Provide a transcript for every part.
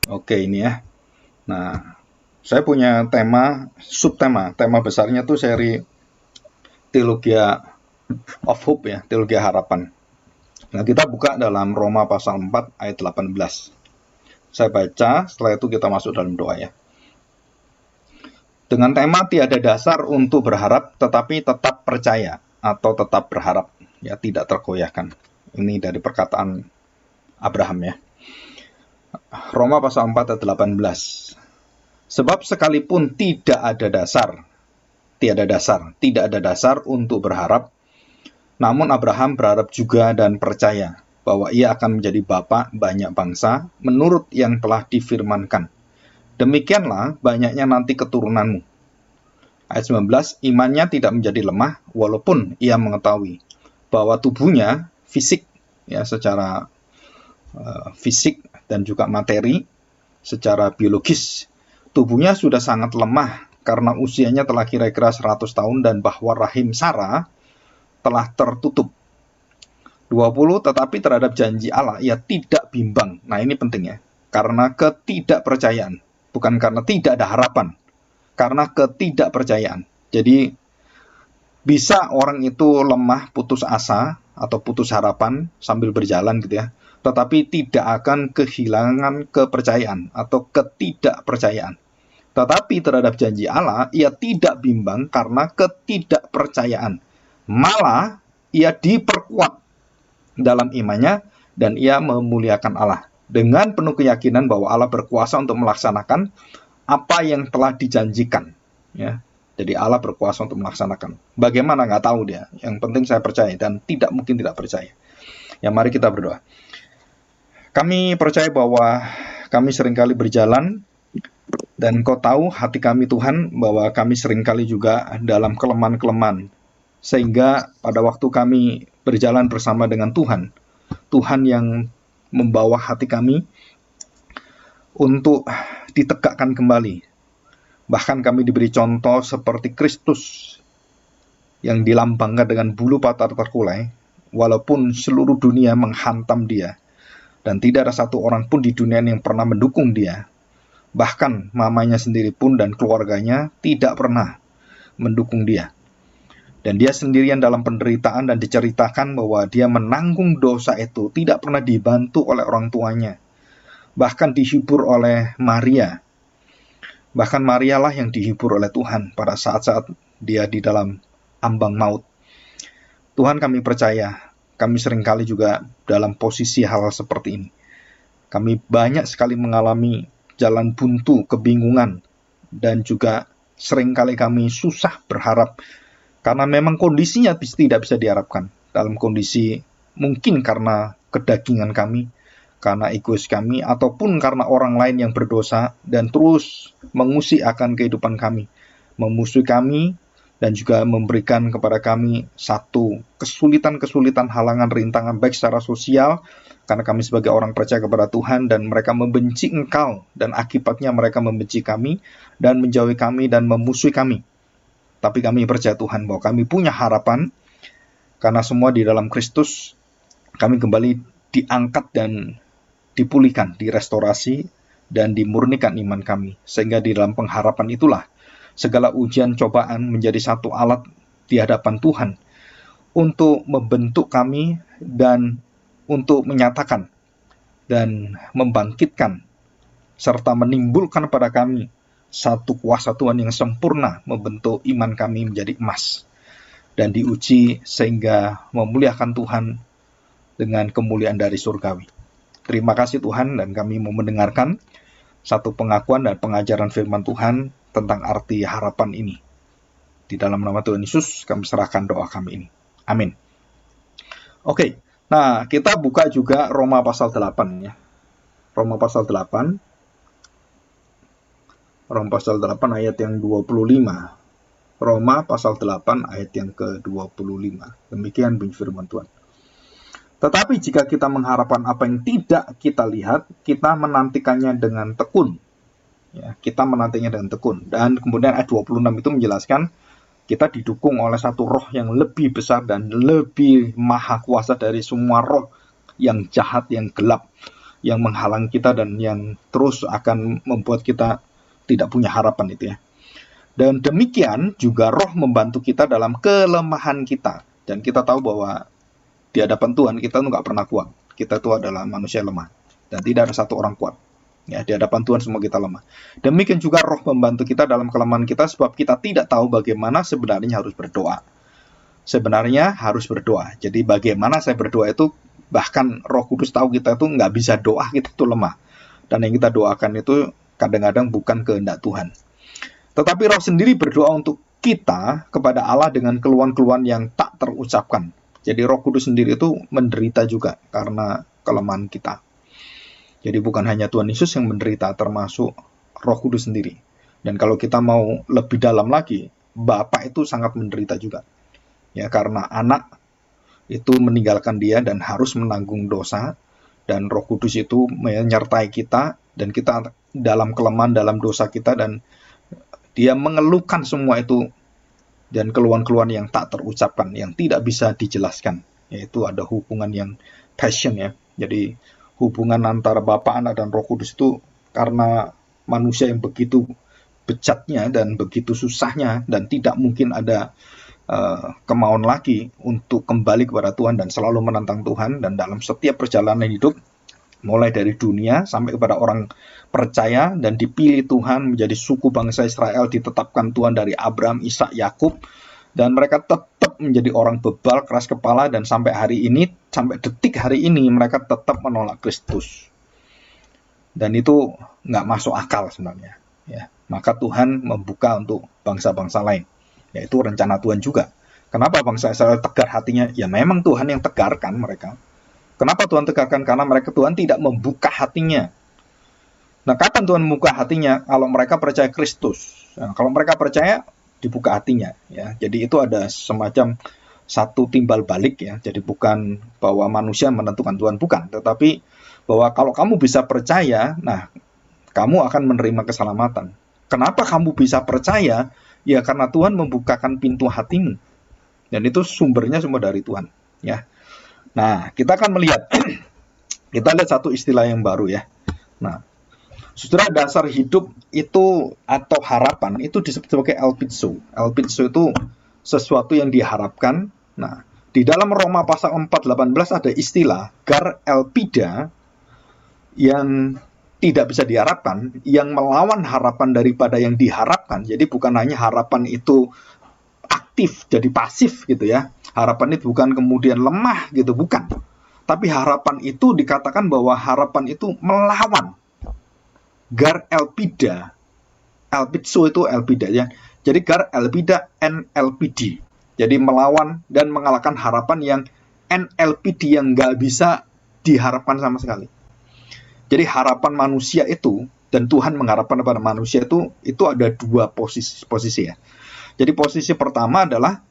Oke, ini ya. Nah, saya punya tema besarnya tuh seri Teologia of Hope ya, Teologia Harapan. Nah, kita buka dalam Roma pasal 4 ayat 18. Saya baca, setelah itu kita masuk dalam doa ya. Dengan tema tiada dasar untuk berharap, tetapi tetap percaya atau tetap berharap, ya tidak tergoyahkan. Ini dari perkataan Abraham ya. Roma pasal 4 ayat 18. Sebab sekalipun tidak ada dasar untuk berharap, namun Abraham berharap juga dan percaya bahwa ia akan menjadi bapa banyak bangsa menurut yang telah difirmankan. Demikianlah banyaknya nanti keturunanmu. Ayat 19, imannya tidak menjadi lemah walaupun ia mengetahui bahwa tubuhnya fisik, ya secara fisik dan juga materi, secara biologis, tubuhnya sudah sangat lemah karena usianya telah kira-kira 100 tahun dan bahwa rahim Sarah telah tertutup. 20, tetapi terhadap janji Allah ia tidak bimbang. Nah ini penting ya, karena ketidakpercayaan, bukan karena tidak ada harapan, karena ketidakpercayaan. Jadi bisa orang itu lemah, putus asa atau putus harapan sambil berjalan gitu ya, tetapi tidak akan kehilangan kepercayaan atau ketidakpercayaan. Tetapi terhadap janji Allah ia tidak bimbang karena ketidakpercayaan, malah ia diperkuat dalam imannya dan ia memuliakan Allah dengan penuh keyakinan bahwa Allah berkuasa untuk melaksanakan apa yang telah dijanjikan ya. Jadi Allah berkuasa untuk melaksanakan. Bagaimana nggak tahu dia. Yang penting saya percaya dan tidak mungkin tidak percaya. Ya mari kita berdoa. Kami percaya bahwa kami seringkali berjalan dan Kau tahu hati kami Tuhan bahwa kami seringkali juga dalam kelemahan-kelemahan. Sehingga pada waktu kami berjalan bersama dengan Tuhan, Tuhan yang membawa hati kami untuk ditegakkan kembali. Bahkan kami diberi contoh seperti Kristus yang dilambangkan dengan bulu patah terkulai, walaupun seluruh dunia menghantam dia, dan tidak ada satu orang pun di dunia yang pernah mendukung dia. Bahkan mamanya sendiri pun dan keluarganya tidak pernah mendukung dia. Dan dia sendirian dalam penderitaan dan diceritakan bahwa dia menanggung dosa itu, tidak pernah dibantu oleh orang tuanya. Bahkan dihibur oleh Maria. Bahkan Maria lah yang dihibur oleh Tuhan pada saat-saat dia di dalam ambang maut. Tuhan kami percaya, kami seringkali juga dalam posisi hal seperti ini. Kami banyak sekali mengalami jalan buntu, kebingungan, dan juga seringkali kami susah berharap, karena memang kondisinya tidak bisa diharapkan. Dalam kondisi mungkin karena kedagingan kami, karena egois kami, ataupun karena orang lain yang berdosa dan terus mengusik akan kehidupan kami, memusuhi kami, dan juga memberikan kepada kami satu kesulitan-kesulitan, halangan, rintangan, baik secara sosial, karena kami sebagai orang percaya kepada Tuhan, dan mereka membenci Engkau, dan akibatnya mereka membenci kami, dan menjauhi kami, dan memusuhi kami. Tapi kami percaya Tuhan bahwa kami punya harapan, karena semua di dalam Kristus, kami kembali diangkat dan dipulihkan, direstorasi, dan dimurnikan iman kami. Sehingga di dalam pengharapan itulah, segala ujian cobaan menjadi satu alat di hadapan Tuhan, untuk membentuk kami, dan untuk menyatakan, dan membangkitkan, serta menimbulkan pada kami, satu kuasa Tuhan yang sempurna, membentuk iman kami menjadi emas, dan diuji sehingga memuliakan Tuhan dengan kemuliaan dari surgawi. Terima kasih Tuhan, dan kami mau mendengarkan satu pengakuan dan pengajaran firman Tuhan tentang arti harapan ini. Di dalam nama Tuhan Yesus, kami serahkan doa kami ini. Amin. Oke, nah kita buka juga Roma pasal 8 ya. Roma pasal 8. Roma pasal 8 ayat yang 25. Roma pasal 8 ayat yang ke-25. Demikian bunyi firman Tuhan. Tetapi jika kita mengharapkan apa yang tidak kita lihat, kita menantikannya dengan tekun. Ya, kita menantinya dengan tekun. Dan kemudian ayat 26 itu menjelaskan kita didukung oleh satu roh yang lebih besar dan lebih maha kuasa dari semua roh yang jahat, yang gelap, yang menghalang kita dan yang terus akan membuat kita tidak punya harapan itu ya. Dan demikian juga Roh membantu kita dalam kelemahan kita. Dan kita tahu bahwa di hadapan Tuhan kita tuh nggak pernah kuat. Kita itu adalah manusia lemah. Dan tidak ada satu orang kuat. Ya, di hadapan Tuhan semua kita lemah. Demikian juga Roh membantu kita dalam kelemahan kita sebab kita tidak tahu bagaimana sebenarnya harus berdoa. Sebenarnya harus berdoa. Jadi bagaimana saya berdoa itu, bahkan Roh Kudus tahu kita itu nggak bisa doa, kita itu lemah. Dan yang kita doakan itu kadang-kadang bukan kehendak Tuhan. Tetapi Roh sendiri berdoa untuk kita kepada Allah dengan keluhan-keluhan yang tak terucapkan. Jadi Roh Kudus sendiri itu menderita juga karena kelemahan kita. Jadi bukan hanya Tuhan Yesus yang menderita, termasuk Roh Kudus sendiri. Dan kalau kita mau lebih dalam lagi, Bapa itu sangat menderita juga. Ya, karena anak itu meninggalkan dia dan harus menanggung dosa. Dan Roh Kudus itu menyertai kita, dan kita dalam kelemahan, dalam dosa kita, dan dia mengeluhkan semua itu dan keluhan-keluhan yang tak terucapkan, yang tidak bisa dijelaskan. Yaitu ada hubungan yang passion ya. Jadi hubungan antara Bapa, Anak, dan Roh Kudus itu karena manusia yang begitu bejatnya dan begitu susahnya dan tidak mungkin ada kemauan lagi untuk kembali kepada Tuhan dan selalu menantang Tuhan. Dan dalam setiap perjalanan hidup, mulai dari dunia sampai kepada orang percaya dan dipilih Tuhan menjadi suku bangsa Israel, ditetapkan Tuhan dari Abraham, Ishak, Yakub, dan mereka tetap menjadi orang bebal, keras kepala, dan sampai hari ini, sampai detik hari ini mereka tetap menolak Kristus. Dan itu nggak masuk akal sebenarnya. Ya, maka Tuhan membuka untuk bangsa-bangsa lain, yaitu rencana Tuhan juga. Kenapa bangsa Israel tegar hatinya? Ya memang Tuhan yang tegarkan mereka. Kenapa Tuhan tegarkan? Karena mereka Tuhan tidak membuka hatinya. Nah, kapan Tuhan membuka hatinya? Kalau mereka percaya Kristus. Nah, kalau mereka percaya, dibuka hatinya. Ya, jadi itu ada semacam satu timbal balik ya. Jadi bukan bahwa manusia menentukan Tuhan, bukan. Tetapi bahwa kalau kamu bisa percaya, nah kamu akan menerima keselamatan. Kenapa kamu bisa percaya? Ya karena Tuhan membukakan pintu hatimu. Dan itu sumbernya semua dari Tuhan. Ya. Nah, kita akan melihat, kita lihat satu istilah yang baru ya. Nah, saudara, dasar hidup itu atau harapan itu disebut sebagai elpizo. Elpizo itu sesuatu yang diharapkan. Nah, di dalam Roma pasal 4:18 ada istilah gar elpida yang tidak bisa diharapkan, yang melawan harapan daripada yang diharapkan. Jadi bukan hanya harapan itu aktif jadi pasif gitu ya. Harapan itu bukan kemudian lemah gitu, bukan. Tapi harapan itu dikatakan bahwa harapan itu melawan. Gar elpida, elpizo itu elpida ya. Jadi gar elpida NLPD. Jadi melawan dan mengalahkan harapan yang NLPD yang nggak bisa diharapkan sama sekali. Jadi harapan manusia itu dan Tuhan mengharapkan kepada manusia itu ada dua posisi ya. Jadi posisi pertama adalah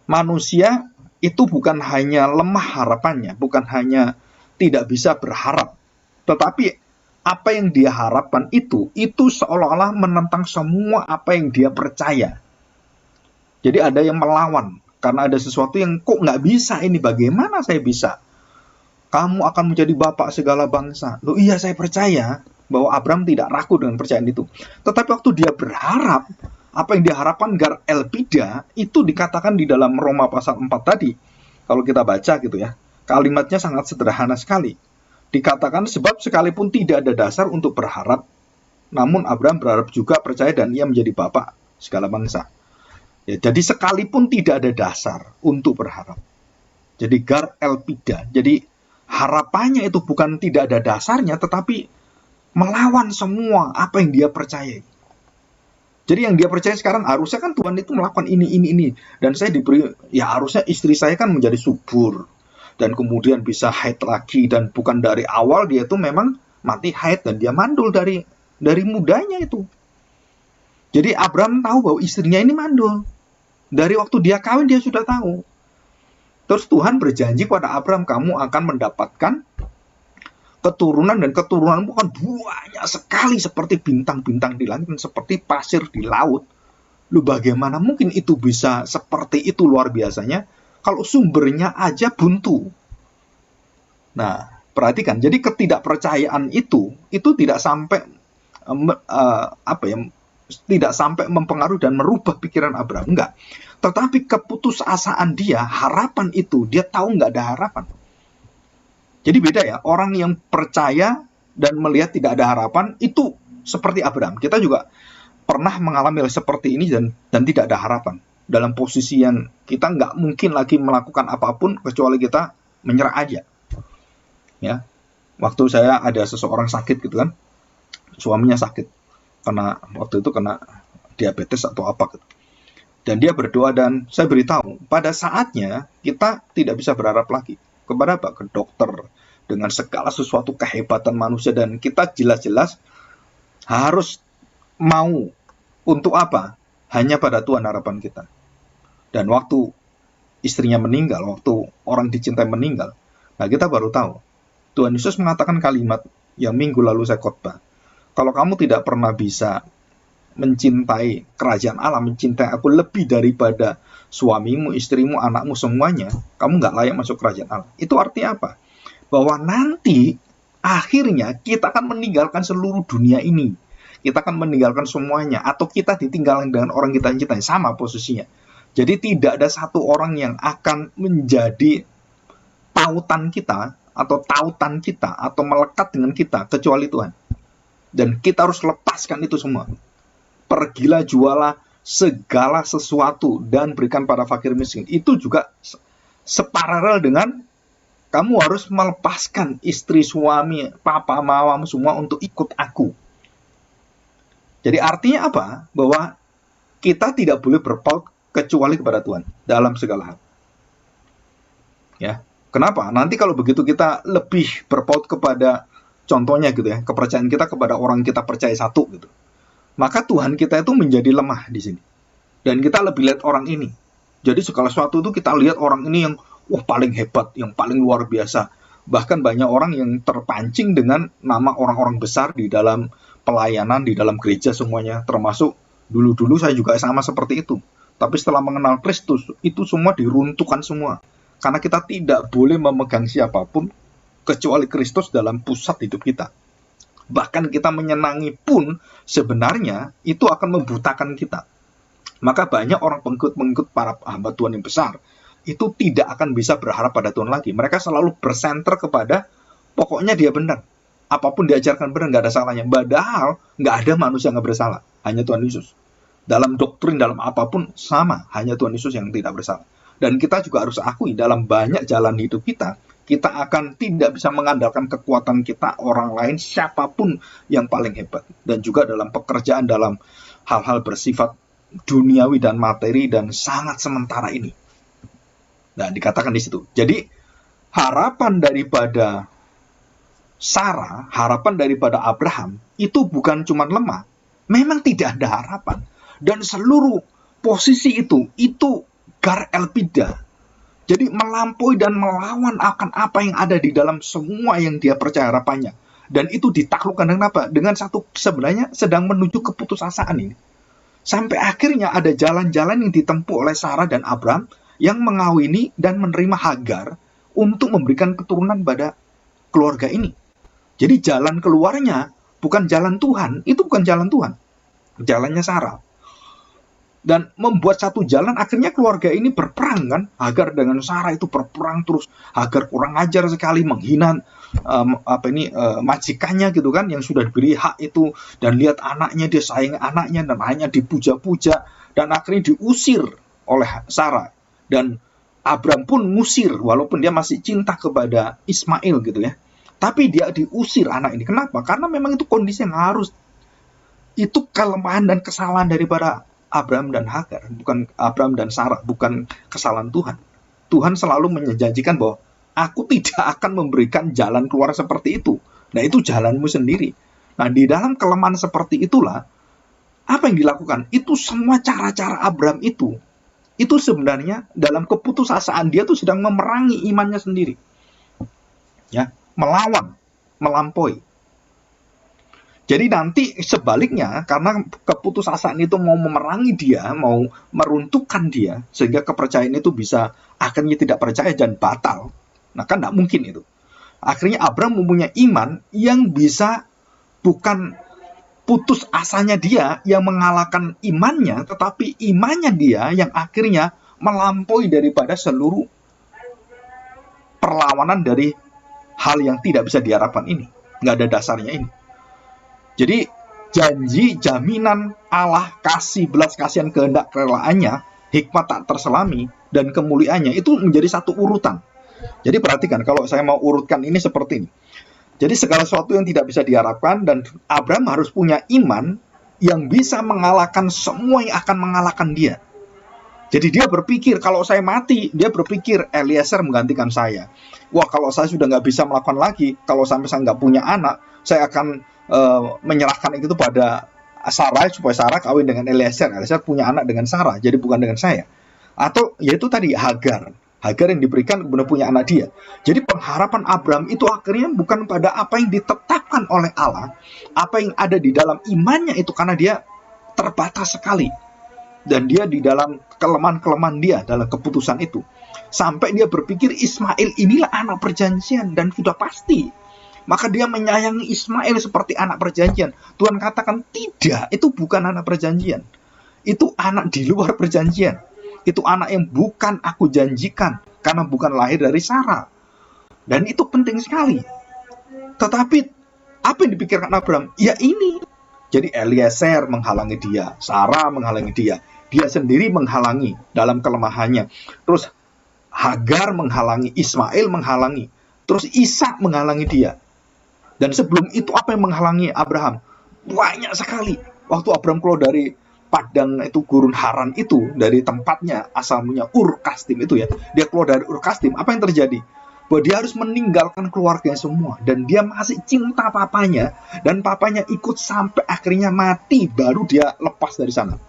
manusia itu bukan hanya lemah harapannya, bukan hanya tidak bisa berharap, tetapi apa yang dia harapkan itu seolah-olah menentang semua apa yang dia percaya. Jadi ada yang melawan, karena ada sesuatu yang kok nggak bisa ini, bagaimana saya bisa? Kamu akan menjadi bapak segala bangsa. Loh iya saya percaya bahwa Abraham tidak ragu dengan percayaan itu. Tetapi waktu dia berharap, apa yang diharapkan gar elpida, itu dikatakan di dalam Roma pasal 4 tadi. Kalau kita baca gitu ya, kalimatnya sangat sederhana sekali. Dikatakan sebab sekalipun tidak ada dasar untuk berharap, namun Abraham berharap juga percaya dan ia menjadi bapak segala bangsa. Ya, jadi sekalipun tidak ada dasar untuk berharap. Jadi gar elpida. Jadi harapannya itu bukan tidak ada dasarnya, tetapi melawan semua apa yang dia percaya. Jadi yang dia percaya sekarang harusnya kan Tuhan itu melakukan ini. Dan saya diberi, ya harusnya istri saya kan menjadi subur. Dan kemudian bisa haid lagi. Dan bukan dari awal dia itu memang mati haid. Dan dia mandul dari mudanya itu. Jadi Abraham tahu bahwa istrinya ini mandul. Dari waktu dia kawin dia sudah tahu. Terus Tuhan berjanji kepada Abraham, kamu akan mendapatkan keturunan, dan keturunan bukan banyak sekali seperti bintang-bintang di langit dan seperti pasir di laut. Lu bagaimana mungkin itu bisa seperti itu luar biasanya kalau sumbernya aja buntu. Nah, Perhatikan, jadi ketidakpercayaan itu tidak sampai tidak sampai mempengaruhi dan merubah pikiran Abraham, enggak. Tetapi keputusasaan dia, harapan itu, dia tahu nggak ada harapan. Jadi beda ya, orang yang percaya dan melihat tidak ada harapan, itu seperti Abraham. Kita juga pernah mengalami seperti ini dan tidak ada harapan. Dalam posisi yang kita nggak mungkin lagi melakukan apapun, kecuali kita menyerah aja. Ya, waktu saya ada seseorang sakit gitu kan, suaminya sakit, waktu itu kena diabetes atau apa gitu. Dan dia berdoa dan saya beritahu, pada saatnya kita tidak bisa berharap lagi. Kepada apa? Ke dokter, dengan segala sesuatu kehebatan manusia, dan kita jelas-jelas harus mau untuk apa? Hanya pada Tuhan harapan kita. Dan waktu istrinya meninggal, waktu orang dicintai meninggal, nah kita baru tahu, Tuhan Yesus mengatakan kalimat yang minggu lalu saya khotbah. Kalau kamu tidak pernah bisa mencintai kerajaan Allah, mencintai aku lebih daripada suamimu, istrimu, anakmu, semuanya, kamu nggak layak masuk kerajaan Allah. Itu artinya apa? Bahwa nanti akhirnya kita akan meninggalkan seluruh dunia ini. Kita akan meninggalkan semuanya, atau kita ditinggalkan dengan orang kita cintai, sama posisinya. Jadi tidak ada satu orang yang akan menjadi tautan kita, atau melekat dengan kita, kecuali Tuhan. Dan kita harus lepaskan itu semua. Pergilah, jualah segala sesuatu dan berikan pada fakir miskin. Itu juga separalel dengan kamu harus melepaskan istri, suami, papa, mamamu semua untuk ikut aku. Jadi artinya apa? Bahwa kita tidak boleh berpaut kecuali kepada Tuhan dalam segala hal. Ya. Kenapa? Nanti kalau begitu kita lebih berpaut kepada, contohnya gitu ya, kepercayaan kita kepada orang kita percaya satu gitu, maka Tuhan kita itu menjadi lemah di sini. Dan kita lebih lihat orang ini. Jadi segala sesuatu itu kita lihat orang ini yang paling hebat, yang paling luar biasa. Bahkan banyak orang yang terpancing dengan nama orang-orang besar di dalam pelayanan, di dalam gereja semuanya. Termasuk dulu-dulu saya juga sama seperti itu. Tapi setelah mengenal Kristus, itu semua diruntuhkan semua. Karena kita tidak boleh memegang siapapun kecuali Kristus dalam pusat hidup kita. Bahkan kita menyenangi pun sebenarnya itu akan membutakan kita. Maka banyak orang pengikut para hamba Tuhan yang besar itu tidak akan bisa berharap pada Tuhan lagi. Mereka selalu bersenter kepada pokoknya dia benar. Apapun diajarkan benar, nggak ada salahnya. Padahal nggak ada manusia yang nggak bersalah. Hanya Tuhan Yesus. Dalam doktrin, dalam apapun sama. Hanya Tuhan Yesus yang tidak bersalah. Dan kita juga harus akui dalam banyak jalan hidup kita akan tidak bisa mengandalkan kekuatan kita, orang lain, siapapun yang paling hebat. Dan juga dalam pekerjaan, dalam hal-hal bersifat duniawi dan materi dan sangat sementara ini. Nah, dikatakan di situ. Jadi, harapan daripada Sarah, harapan daripada Abraham, itu bukan cuma lemah. Memang tidak ada harapan. Dan seluruh posisi itu gar elpida. Jadi melampaui dan melawan akan apa yang ada di dalam semua yang dia percaya harapannya. Dan itu ditaklukkan dengan apa? Dengan satu sebenarnya sedang menuju keputusasaan ini. Sampai akhirnya ada jalan-jalan yang ditempuh oleh Sarah dan Abraham yang mengawini dan menerima Hagar untuk memberikan keturunan pada keluarga ini. Jadi jalan keluarnya bukan jalan Tuhan, itu bukan jalan Tuhan. Jalannya Sarah. Dan membuat satu jalan, akhirnya keluarga ini berperang kan. Hagar dengan Sarah itu berperang terus. Hagar kurang ajar sekali, menghina majikannya gitu kan, yang sudah diberi hak itu. Dan lihat anaknya, dia sayang anaknya, dan hanya dipuja-puja. Dan akhirnya diusir oleh Sarah. Dan Abraham pun ngusir, walaupun dia masih cinta kepada Ismail gitu ya. Tapi dia diusir anak ini. Kenapa? Karena memang itu kondisi yang harus. Itu kelemahan dan kesalahan daripada Abraham dan Hagar, bukan Abraham dan Sarah, bukan kesalahan Tuhan. Tuhan selalu menjanjikan bahwa aku tidak akan memberikan jalan keluar seperti itu. Nah, itu jalanmu sendiri. Nah, di dalam kelemahan seperti itulah, apa yang dilakukan? Itu semua cara-cara Abraham itu sebenarnya dalam keputusasaan dia tuh sedang memerangi imannya sendiri. Ya, melawan, melampaui. Jadi nanti sebaliknya, karena keputusasaan itu mau memerangi dia, mau meruntuhkan dia, sehingga kepercayaan itu bisa akhirnya tidak percaya dan batal. Nah kan tidak mungkin itu. Akhirnya Abraham mempunyai iman yang bisa, bukan putus asanya dia yang mengalahkan imannya, tetapi imannya dia yang akhirnya melampaui daripada seluruh perlawanan dari hal yang tidak bisa diharapkan ini. Nggak ada dasarnya ini. Jadi janji, jaminan Allah, kasih, belas kasihan, kehendak, kerelaannya, hikmat tak terselami, dan kemuliaannya itu menjadi satu urutan. Jadi perhatikan, kalau saya mau urutkan ini seperti ini. Jadi segala sesuatu yang tidak bisa diharapkan, dan Abraham harus punya iman yang bisa mengalahkan semua yang akan mengalahkan dia. Jadi dia berpikir, kalau saya mati, dia berpikir Eliezer menggantikan saya. Wah, kalau saya sudah nggak bisa melakukan lagi, kalau sampai saya nggak punya anak, saya akan menyerahkan itu pada Sarai, supaya Sarah kawin dengan Eliezer. Eliezer punya anak dengan Sarah, jadi bukan dengan saya. Atau yaitu tadi Hagar yang diberikan kemudian punya anak dia. Jadi pengharapan Abraham itu akhirnya bukan pada apa yang ditetapkan oleh Allah, apa yang ada di dalam imannya itu, karena dia terbatas sekali. Dan dia di dalam kelemahan-kelemahan dia dalam keputusan itu. Sampai dia berpikir Ismail inilah anak perjanjian, dan sudah pasti. Maka dia menyayangi Ismail seperti anak perjanjian. Tuhan katakan tidak, itu bukan anak perjanjian. Itu anak di luar perjanjian. Itu anak yang bukan aku janjikan, karena bukan lahir dari Sarah. Dan itu penting sekali. Tetapi apa yang dipikirkan Abraham? Ya ini. Jadi Eliezer menghalangi dia, Sarah menghalangi dia, dia sendiri menghalangi dalam kelemahannya. Terus Hagar menghalangi, Ismail menghalangi, terus Ishak menghalangi dia. Dan sebelum itu apa yang menghalangi Abraham? Banyak sekali. Waktu Abraham keluar dari padang itu, gurun Haran itu, dari tempatnya asalnya Ur Kasdim itu ya, dia keluar dari Ur Kasdim, apa yang terjadi? Bahwa dia harus meninggalkan keluarganya semua, dan dia masih cinta papanya, dan papanya ikut sampai akhirnya mati, baru dia lepas dari sana.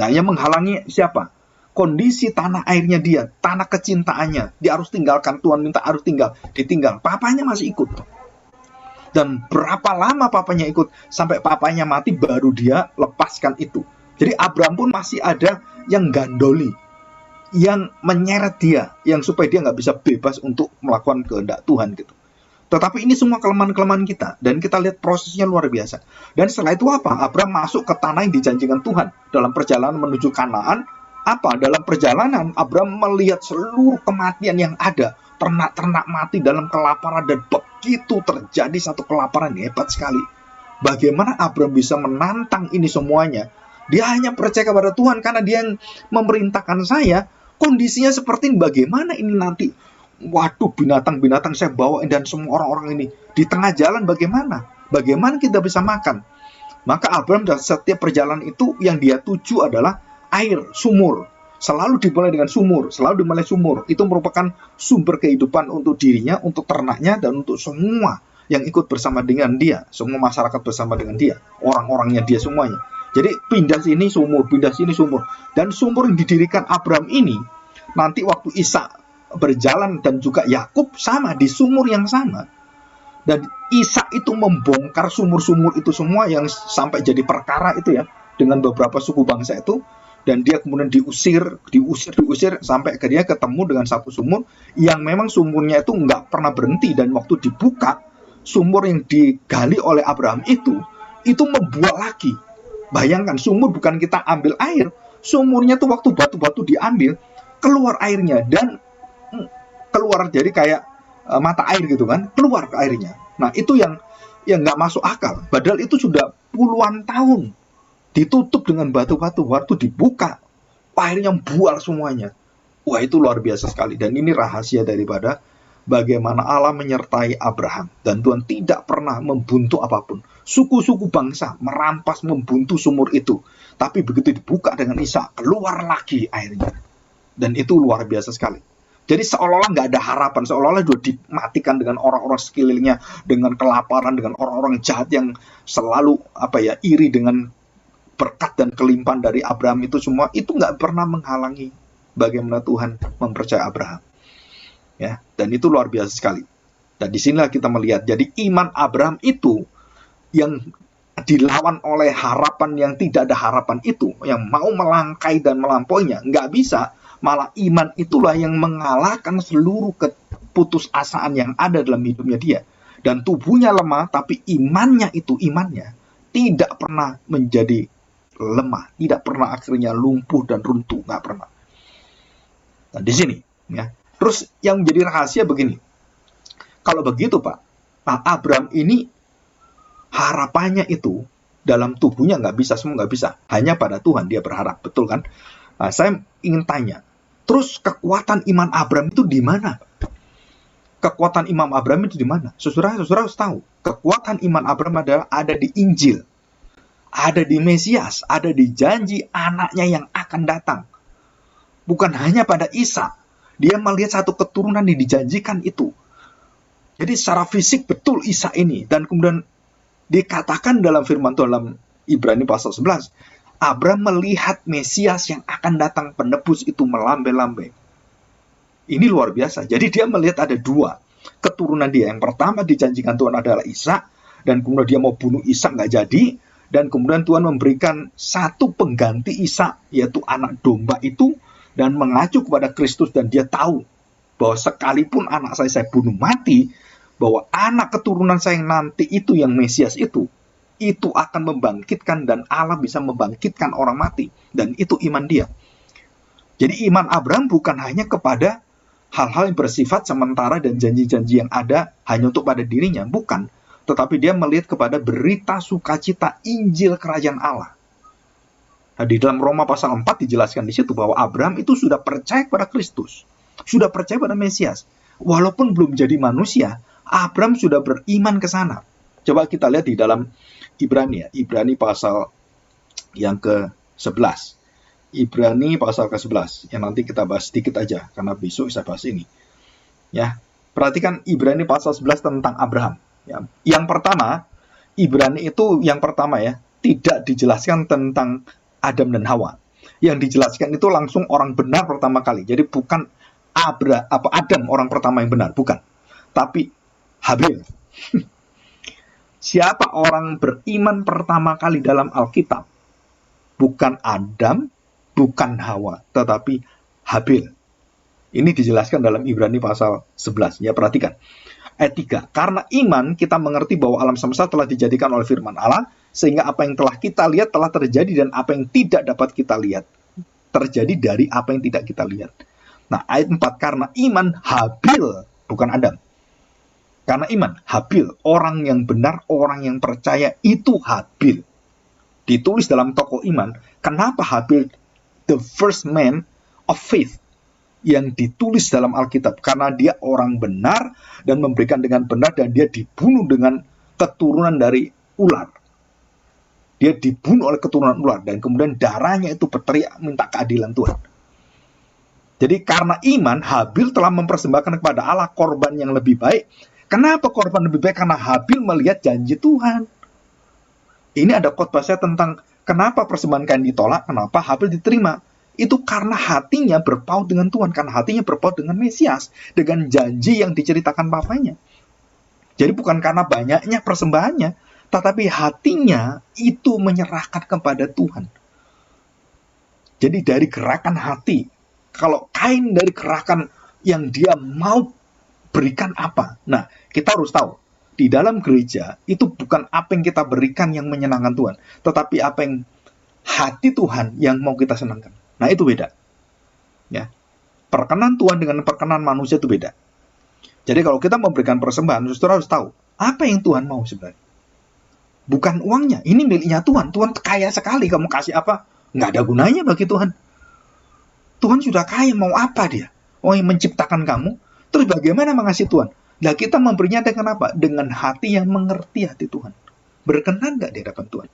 Nah, yang menghalangi siapa? Kondisi tanah airnya dia, tanah kecintaannya, dia harus tinggalkan. Tuhan minta harus ditinggal, papanya masih ikut. Dan berapa lama papanya ikut, sampai papanya mati, baru dia lepaskan itu. Jadi Abraham pun masih ada yang gandoli, yang menyeret dia, yang supaya dia nggak bisa bebas untuk melakukan kehendak Tuhan gitu. Tetapi ini semua kelemahan-kelemahan kita, dan kita lihat prosesnya luar biasa. Dan setelah itu apa? Abraham masuk ke tanah yang dijanjikan Tuhan. Dalam perjalanan menuju Kanaan, apa? Dalam perjalanan Abraham melihat seluruh kematian yang ada, ternak-ternak mati dalam kelaparan, dan begitu terjadi satu kelaparan hebat sekali. Bagaimana Abraham bisa menantang ini semuanya? Dia hanya percaya kepada Tuhan, karena dia yang memerintahkan saya. Kondisinya seperti ini, bagaimana ini nanti? Waduh, binatang-binatang saya bawa, dan semua orang-orang ini di tengah jalan bagaimana? Bagaimana kita bisa makan? Maka Abraham dalam setiap perjalanan itu yang dia tuju adalah air, sumur. Selalu dimulai dengan sumur, selalu dimulai sumur. Itu merupakan sumber kehidupan untuk dirinya, untuk ternaknya, dan untuk semua yang ikut bersama dengan dia. Semua masyarakat bersama dengan dia, orang-orangnya dia semuanya. Jadi pindah sini sumur, pindah sini sumur. Dan sumur yang didirikan Abraham ini, nanti waktu Ishak berjalan dan juga Yakub sama di sumur yang sama. Dan Ishak itu membongkar sumur-sumur itu semua yang sampai jadi perkara itu ya, dengan beberapa suku bangsa itu. Dan dia kemudian diusir sampai akhirnya ketemu dengan satu sumur yang memang sumurnya itu nggak pernah berhenti. Dan waktu dibuka, sumur yang digali oleh Abraham itu membuat lagi. Bayangkan, sumur bukan kita ambil air, sumurnya tuh waktu batu-batu diambil, keluar airnya, dan keluar jadi kayak mata air gitu kan, keluar ke airnya. Nah itu yang nggak masuk akal, padahal itu sudah puluhan tahun ditutup dengan batu-batu, waktu dibuka airnya buar semuanya. Wah, itu luar biasa sekali. Dan ini rahasia daripada bagaimana Allah menyertai Abraham, dan Tuhan tidak pernah membuntu apapun. Suku-suku bangsa merampas, membuntu sumur itu, tapi begitu dibuka dengan Ishak, keluar lagi airnya. Dan itu luar biasa sekali. Jadi seolah-olah nggak ada harapan, seolah-olah sudah dimatikan dengan orang-orang sekelilingnya, dengan kelaparan, dengan orang-orang jahat yang selalu iri dengan berkat dan kelimpahan dari Abraham itu semua. Itu nggak pernah menghalangi bagaimana Tuhan mempercayai Abraham. Ya, dan itu luar biasa sekali. Dan disinilah kita melihat, jadi iman Abraham itu yang dilawan oleh harapan yang tidak ada harapan itu, yang mau melangkai dan melampauinya, nggak bisa. Malah iman itulah yang mengalahkan seluruh keputusasaan yang ada dalam hidupnya dia. Dan tubuhnya lemah, tapi imannya tidak pernah menjadi lemah, tidak pernah akhirnya lumpuh dan runtuh, nggak pernah. Nah, di sini, ya. Terus yang menjadi rahasia begini, kalau begitu Pak, nah Abraham ini harapannya itu dalam tubuhnya nggak bisa, semua nggak bisa, hanya pada Tuhan dia berharap, betul kan? Nah, saya ingin tanya, terus kekuatan iman Abraham itu di mana? Kekuatan iman Abraham itu di mana? Saudara harus tahu, kekuatan iman Abraham ada di Injil, ada di Mesias, ada di janji anaknya yang akan datang. Bukan hanya pada Isa, dia melihat satu keturunan yang dijanjikan itu. Jadi secara fisik betul Isa ini, dan kemudian dikatakan dalam firman Tuhan dalam Ibrani pasal 11, Abraham melihat Mesias yang akan datang, penebus itu melambai-lambai. Ini luar biasa. Jadi dia melihat ada dua keturunan dia. Yang pertama dijanjikan Tuhan adalah Isa, dan kemudian dia mau bunuh Isa, nggak jadi. Dan kemudian Tuhan memberikan satu pengganti Isa, yaitu anak domba itu, dan mengacu kepada Kristus. Dan dia tahu bahwa sekalipun anak saya bunuh mati, bahwa anak keturunan saya yang nanti itu, yang Mesias itu akan membangkitkan, dan Allah bisa membangkitkan orang mati. Dan itu iman dia. Jadi iman Abraham bukan hanya kepada hal-hal yang bersifat sementara dan janji-janji yang ada hanya untuk pada dirinya, bukan. Tetapi dia melihat kepada berita sukacita Injil Kerajaan Allah. Nah, di dalam Roma pasal 4 dijelaskan di situ bahwa Abraham itu sudah percaya pada Kristus, sudah percaya pada Mesias. Walaupun belum jadi manusia, Abraham sudah beriman ke sana. Coba kita lihat di dalam Ibrani pasal yang ke-11. Ibrani pasal ke-11, yang nanti kita bahas sedikit aja, karena besok saya bahas ini. Ya, perhatikan Ibrani pasal 11 tentang Abraham. Ya. Yang pertama, Ibrani itu yang pertama ya, tidak dijelaskan tentang Adam dan Hawa. Yang dijelaskan itu langsung orang benar pertama kali. Jadi bukan Adam orang pertama yang benar, bukan. Tapi Habil. Siapa orang beriman pertama kali dalam Alkitab? Bukan Adam, bukan Hawa, tetapi Habil. Ini dijelaskan dalam Ibrani pasal 11. Ya, perhatikan. Ayat 3. Karena iman kita mengerti bahwa alam semesta telah dijadikan oleh firman Allah, sehingga apa yang telah kita lihat telah terjadi, dan apa yang tidak dapat kita lihat terjadi dari apa yang tidak kita lihat. Nah, ayat 4. Karena iman Habil, bukan Adam. Karena iman Habil, orang yang benar, orang yang percaya, itu Habil. Ditulis dalam tokoh iman. Kenapa Habil the first man of faith yang ditulis dalam Alkitab? Karena dia orang benar dan memberikan dengan benar, dan dia dibunuh dengan keturunan dari ular. Dia dibunuh oleh keturunan ular, dan kemudian darahnya itu berteriak minta keadilan Tuhan. Jadi karena iman, Habil telah mempersembahkan kepada Allah korban yang lebih baik. Kenapa korban lebih baik? Karena Habil melihat janji Tuhan. Ini ada khotbah saya tentang kenapa persembahan Kain ditolak, kenapa Habil diterima. Itu karena hatinya berpaut dengan Tuhan, karena hatinya berpaut dengan Mesias, dengan janji yang diceritakan bapaknya. Jadi bukan karena banyaknya persembahannya, tetapi hatinya itu menyerahkan kepada Tuhan. Jadi dari gerakan hati, kalau Kain dari gerakan yang dia mau berikan apa. Nah, kita harus tahu, di dalam gereja itu bukan apa yang kita berikan yang menyenangkan Tuhan, tetapi apa yang hati Tuhan yang mau kita senangkan. Nah, itu beda. Ya. Perkenan Tuhan dengan perkenan manusia itu beda. Jadi kalau kita memberikan persembahan, saudara harus tahu apa yang Tuhan mau sebenarnya. Bukan uangnya, ini miliknya Tuhan. Tuhan kaya sekali, kamu kasih apa? Nggak ada gunanya bagi Tuhan. Tuhan sudah kaya, mau apa dia? Oh, yang menciptakan kamu. Terus bagaimana mengasihi Tuhan? Nah, kita memberinya dengan apa? Dengan hati yang mengerti hati Tuhan. Berkenan nggak di hadapan Tuhan?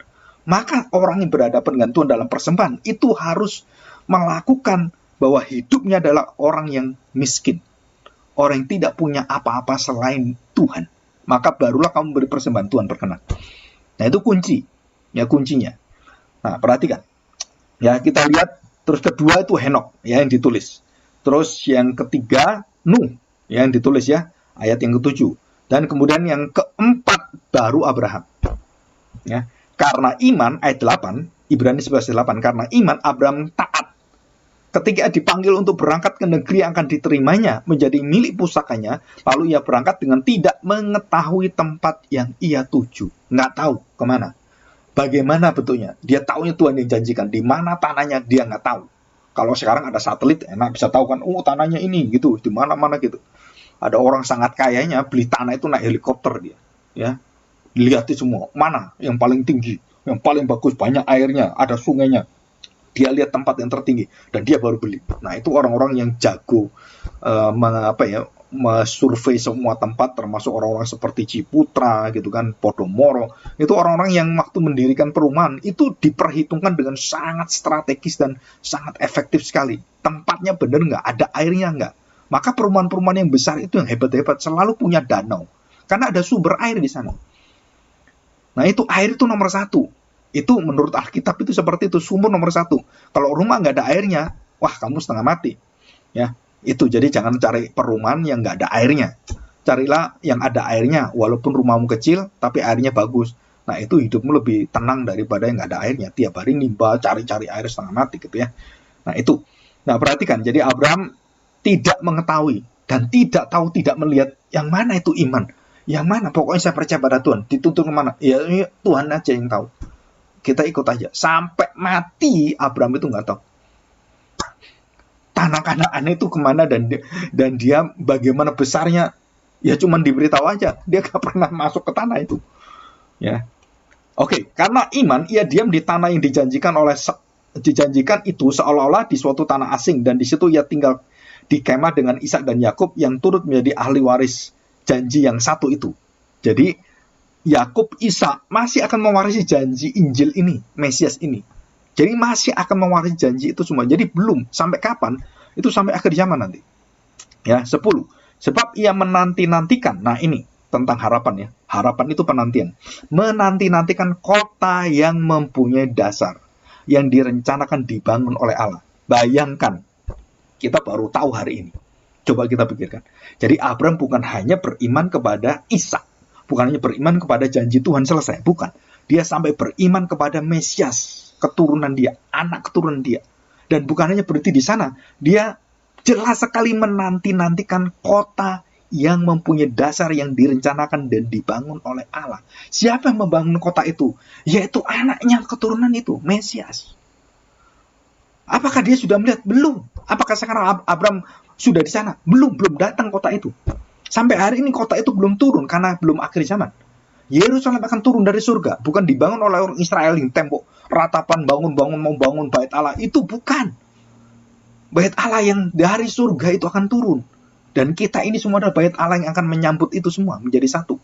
Maka orang yang berhadapan dengan Tuhan dalam persembahan itu harus melakukan bahwa hidupnya adalah orang yang miskin. Orang yang tidak punya apa-apa selain Tuhan. Maka barulah kamu beri persembahan, Tuhan berkenan. Nah, itu kunci. Ya, kuncinya. Nah, perhatikan. Ya, kita lihat. Terus kedua itu Henok, ya, yang ditulis. Terus yang ketiga, Nuh, ya, yang ditulis ya. Ayat yang ke-7. Dan kemudian yang keempat baru Abraham. Ya. Karena iman, ayat 8, Ibrani 11:8, karena iman Abraham taat Ketika dipanggil untuk berangkat ke negeri yang akan diterimanya menjadi milik pusakanya, lalu ia berangkat dengan tidak mengetahui tempat yang ia tuju. Nggak tahu kemana. Bagaimana bentuknya? Dia tahunya Tuhan yang janjikan. Di mana tanahnya dia nggak tahu. Kalau sekarang ada satelit, enak bisa tahu kan, oh tanahnya ini gitu, di mana-mana gitu. Ada orang sangat kayanya beli tanah itu naik helikopter dia, ya. Dilihat semua, mana yang paling tinggi, yang paling bagus, banyak airnya, ada sungainya. Dia lihat tempat yang tertinggi dan dia baru beli. Nah, itu orang-orang yang jago survei semua tempat, termasuk orang-orang seperti Ciputra gitu kan, Podomoro. Itu orang-orang yang waktu mendirikan perumahan itu diperhitungkan dengan sangat strategis dan sangat efektif sekali. Tempatnya benar nggak, ada airnya nggak. Maka perumahan-perumahan yang besar itu yang hebat-hebat selalu punya danau, karena ada sumber air di sana. Nah, itu air itu nomor satu. Itu menurut Alkitab itu seperti itu, sumber nomor satu. Kalau rumah nggak ada airnya, wah kamu setengah mati. Ya, itu jadi jangan cari perumahan yang nggak ada airnya. Carilah yang ada airnya, walaupun rumahmu kecil, tapi airnya bagus. Nah, itu hidupmu lebih tenang daripada yang nggak ada airnya. Tiap hari nimba, cari-cari air setengah mati gitu ya. Nah, itu. Nah, perhatikan. Jadi Abraham tidak mengetahui dan tidak tahu, tidak melihat yang mana itu iman. Yang mana? Pokoknya saya percaya pada Tuhan. Dituntun kemana? Ya, Tuhan aja yang tahu. Kita ikut aja. Sampai mati Abraham itu nggak tahu tanah Kanaan itu kemana dan dia bagaimana besarnya. Ya cuman diberitahu aja. Dia nggak pernah masuk ke tanah itu. Ya. Oke, karena iman ia diam di tanah yang dijanjikan itu seolah-olah di suatu tanah asing, dan di situ ia tinggal di kemah dengan Ishak dan Yakub yang turut menjadi ahli waris janji yang satu itu. Jadi Yakub, Ishak masih akan mewarisi janji Injil ini, Mesias ini. Jadi masih akan mewarisi janji itu semua. Jadi belum sampai kapan? Itu sampai akhir zaman nanti. Ya, 10. Sebab ia menanti-nantikan. Nah, ini tentang harapan ya. Harapan itu penantian. Menanti-nantikan kota yang mempunyai dasar, yang direncanakan dibangun oleh Allah. Bayangkan, kita baru tahu hari ini. Coba kita pikirkan. Jadi Abraham bukan hanya beriman kepada Ishak, bukan hanya beriman kepada janji Tuhan selesai, bukan. Dia sampai beriman kepada Mesias, keturunan dia, anak keturunan dia. Dan bukan hanya berhenti di sana, dia jelas sekali menanti-nantikan kota yang mempunyai dasar, yang direncanakan dan dibangun oleh Allah. Siapa yang membangun kota itu? Yaitu anaknya keturunan itu, Mesias. Apakah dia sudah melihat? Belum. Apakah sekarang Abraham sudah di sana? Belum datang kota itu. Sampai hari ini kota itu belum turun karena belum akhir zaman. Yerusalem akan turun dari surga, bukan dibangun oleh orang Israel yang tembok ratapan mau bangun bait Allah. Itu bukan. Bait Allah yang dari surga itu akan turun. Dan kita ini semua adalah bait Allah yang akan menyambut itu semua menjadi satu.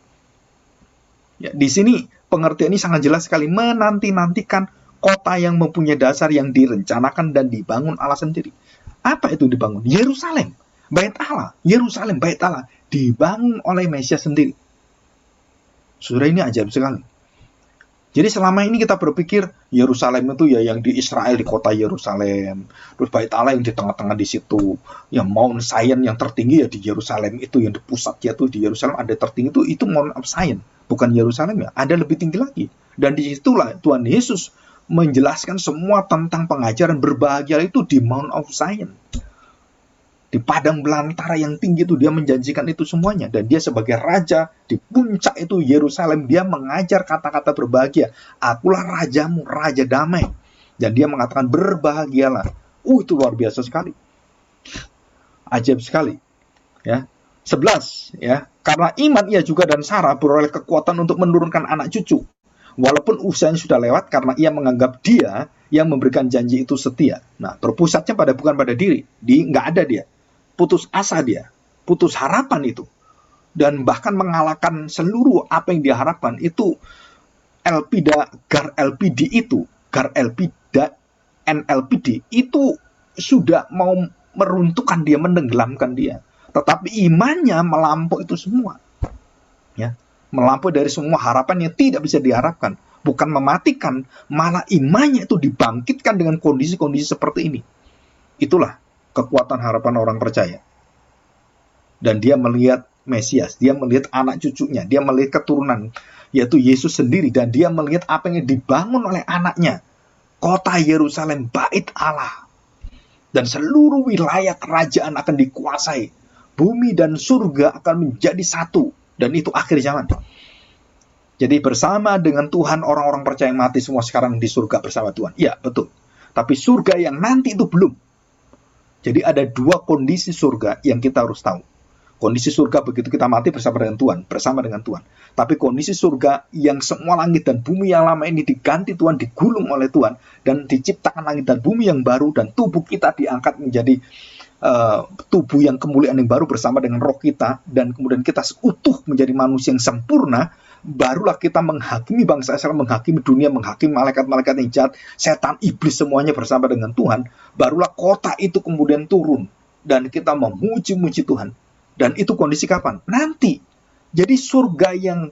Ya, di sini pengertian ini sangat jelas sekali, menanti-nantikan kota yang mempunyai dasar, yang direncanakan dan dibangun Allah sendiri. Apa itu dibangun? Yerusalem, bait Allah. Yerusalem, bait Allah dibangun oleh Mesias sendiri. Saudara, ini ajaib sekali. Jadi selama ini kita berpikir Yerusalem itu ya yang di Israel, di kota Yerusalem. Terus bait Allah yang di tengah-tengah di situ. Yang Mount Zion yang tertinggi ya di Yerusalem itu, yang di pusatnya tuh di Yerusalem ada tertinggi itu Mount Zion, bukan Yerusalem ya. Ada lebih tinggi lagi. Dan di situlah Tuhan Yesus menjelaskan semua tentang pengajaran berbahagia itu di Mount of Zion. Di padang belantara yang tinggi itu dia menjanjikan itu semuanya. Dan dia sebagai raja di puncak itu Yerusalem, dia mengajar kata-kata berbahagia. Akulah rajamu, raja damai. Dan dia mengatakan berbahagialah. Itu luar biasa sekali. Ajaib sekali. Ya. 11 ya. Karena iman ia juga dan Sarah beroleh kekuatan untuk menurunkan anak cucu. Walaupun usianya sudah lewat, karena ia menganggap dia yang memberikan janji itu setia. Nah, berpusatnya bukan pada diri. Nggak ada dia. Putus asa dia, putus harapan itu, dan bahkan mengalahkan seluruh apa yang diharapkan itu. Gar LPD itu, Gar LPD, NLPD itu sudah mau meruntuhkan dia, menenggelamkan dia. Tetapi imannya melampaui itu semua, ya, melampaui dari semua harapan yang tidak bisa diharapkan. Bukan mematikan, malah imannya itu dibangkitkan dengan kondisi-kondisi seperti ini. Itulah kekuatan harapan orang percaya. Dan dia melihat Mesias, dia melihat anak cucunya, dia melihat keturunan, yaitu Yesus sendiri, dan dia melihat apa yang dibangun oleh anaknya, kota Yerusalem, bait Allah. Dan seluruh wilayah kerajaan akan dikuasai. Bumi dan surga akan menjadi satu. Dan itu akhir zaman. Jadi bersama dengan Tuhan, orang-orang percaya mati semua sekarang di surga bersama Tuhan. Iya, betul. Tapi surga yang nanti itu belum. Jadi ada dua kondisi surga yang kita harus tahu. Kondisi surga begitu kita mati bersama dengan Tuhan. Tapi kondisi surga yang semua langit dan bumi yang lama ini diganti Tuhan, digulung oleh Tuhan, dan diciptakan langit dan bumi yang baru, dan tubuh kita diangkat menjadi tubuh yang kemuliaan yang baru bersama dengan roh kita, dan kemudian kita seutuh menjadi manusia yang sempurna, barulah kita menghakimi bangsa Israel, menghakimi dunia, menghakimi malaikat-malaikat yang jahat, setan, iblis, semuanya bersama dengan Tuhan. Barulah kota itu kemudian turun, dan kita memuji-muji Tuhan. Dan itu kondisi kapan? Nanti. Jadi surga yang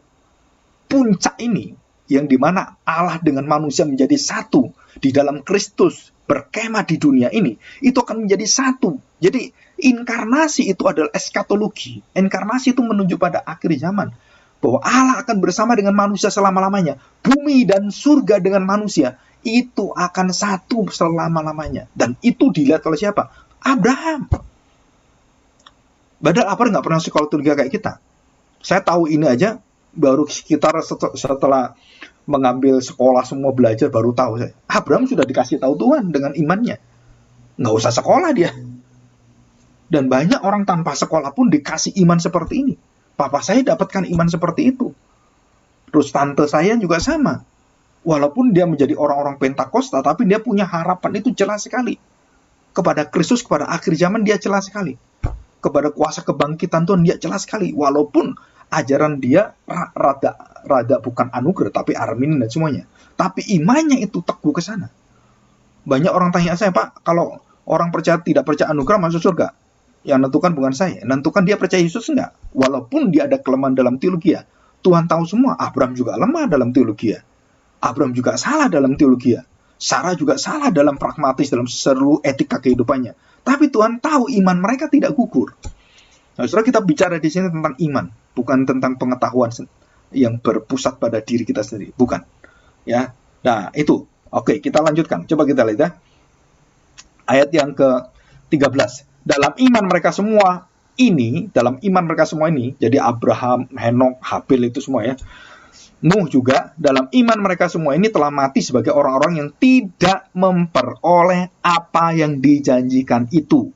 puncak ini, yang dimana Allah dengan manusia menjadi satu di dalam Kristus, berkemah di dunia ini, itu akan menjadi satu. Jadi inkarnasi itu adalah eskatologi. Inkarnasi itu menunjuk pada akhir zaman, bahwa Allah akan bersama dengan manusia selama-lamanya. Bumi dan surga dengan manusia itu akan satu selama-lamanya. Dan itu dilihat oleh siapa? Abraham. Padahal Abraham nggak pernah sekolah teologi kayak kita. Saya tahu ini aja baru sekitar setelah mengambil sekolah semua belajar baru tahu saya. Abraham sudah dikasih tahu Tuhan dengan imannya. Nggak usah sekolah dia. Dan banyak orang tanpa sekolah pun dikasih iman seperti ini. Papa saya dapatkan iman seperti itu. Terus tante saya juga sama. Walaupun dia menjadi orang-orang Pentakosta, tapi dia punya harapan itu jelas sekali. Kepada Kristus, kepada akhir zaman dia jelas sekali. Kepada kuasa kebangkitan Tuhan dia jelas sekali. Walaupun ajaran dia rada bukan anugerah, tapi Arminian dan semuanya. Tapi imannya itu teguh ke sana. Banyak orang tanya saya, Pak, kalau orang percaya tidak percaya anugerah masuk surga? Yang nentukan bukan saya, nentukan dia percaya Yesus enggak. Walaupun dia ada kelemahan dalam teologi, Tuhan tahu semua. Abraham juga lemah dalam teologi. Abraham juga salah dalam teologi. Sarah juga salah dalam pragmatis, dalam seluruh etika kehidupannya. Tapi Tuhan tahu iman mereka tidak gugur. Nah, saudara, kita bicara di sini tentang iman, bukan tentang pengetahuan yang berpusat pada diri kita sendiri, bukan. Ya, nah itu. Oke, kita lanjutkan. Coba kita lihat ya. Ayat yang ke-13. Dalam iman mereka semua ini, jadi Abraham, Henok, Habil itu semua ya. Nuh juga, dalam iman mereka semua ini telah mati sebagai orang-orang yang tidak memperoleh apa yang dijanjikan itu.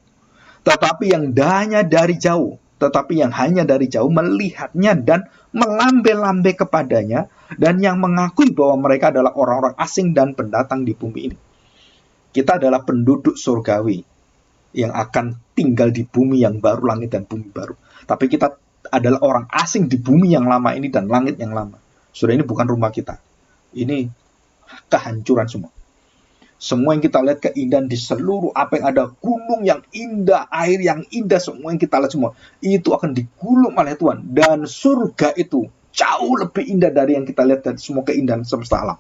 Tetapi yang hanya dari jauh melihatnya dan melambe-lambe kepadanya, dan yang mengakui bahwa mereka adalah orang-orang asing dan pendatang di bumi ini. Kita adalah penduduk surgawi yang akan tinggal di bumi yang baru, langit dan bumi baru. Tapi kita adalah orang asing di bumi yang lama ini dan langit yang lama. Sudah, ini bukan rumah kita. Ini kehancuran semua. Semua yang kita lihat keindahan di seluruh apa yang ada, gunung yang indah, air yang indah, semua yang kita lihat semua, itu akan digulung oleh Tuhan. Dan surga itu jauh lebih indah dari yang kita lihat dari semua keindahan semesta alam.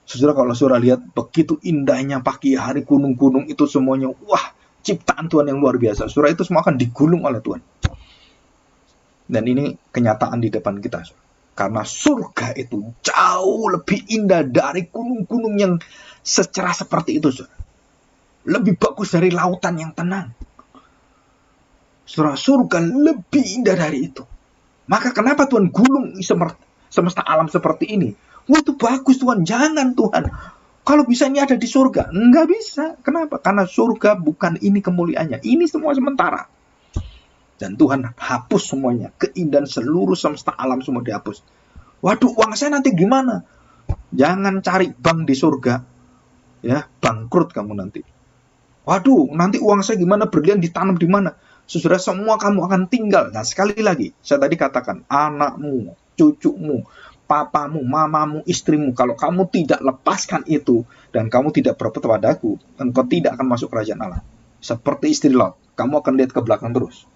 Saudara, kalau saudara lihat begitu indahnya pagi hari, gunung-gunung itu semuanya, wah, ciptaan Tuhan yang luar biasa. Saudara, itu semua akan digulung oleh Tuhan. Dan ini kenyataan di depan kita, saudara. Karena surga itu jauh lebih indah dari gunung-gunung yang secerah seperti itu, saudara. Lebih bagus dari lautan yang tenang. Saudara, surga lebih indah dari itu. Maka kenapa Tuhan gulung semesta alam seperti ini? Wah, itu bagus Tuhan, jangan Tuhan. Kalau bisa ini ada di surga. Enggak bisa. Kenapa? Karena surga bukan ini kemuliaannya. Ini semua sementara. Dan Tuhan hapus semuanya. Keindahan seluruh semesta alam semua dihapus. Waduh, uang saya nanti gimana? Jangan cari bank di surga. Ya, bangkrut kamu nanti. Waduh, nanti uang saya gimana? Berlian ditanam di mana? Saudara, semua kamu akan tinggal. Nah, sekali lagi, saya tadi katakan, anakmu, cucumu, papamu, mamamu, istrimu, kalau kamu tidak lepaskan itu, dan kamu tidak berbuat padaku, engkau tidak akan masuk kerajaan Allah. Seperti istri Lot, kamu akan lihat ke belakang terus.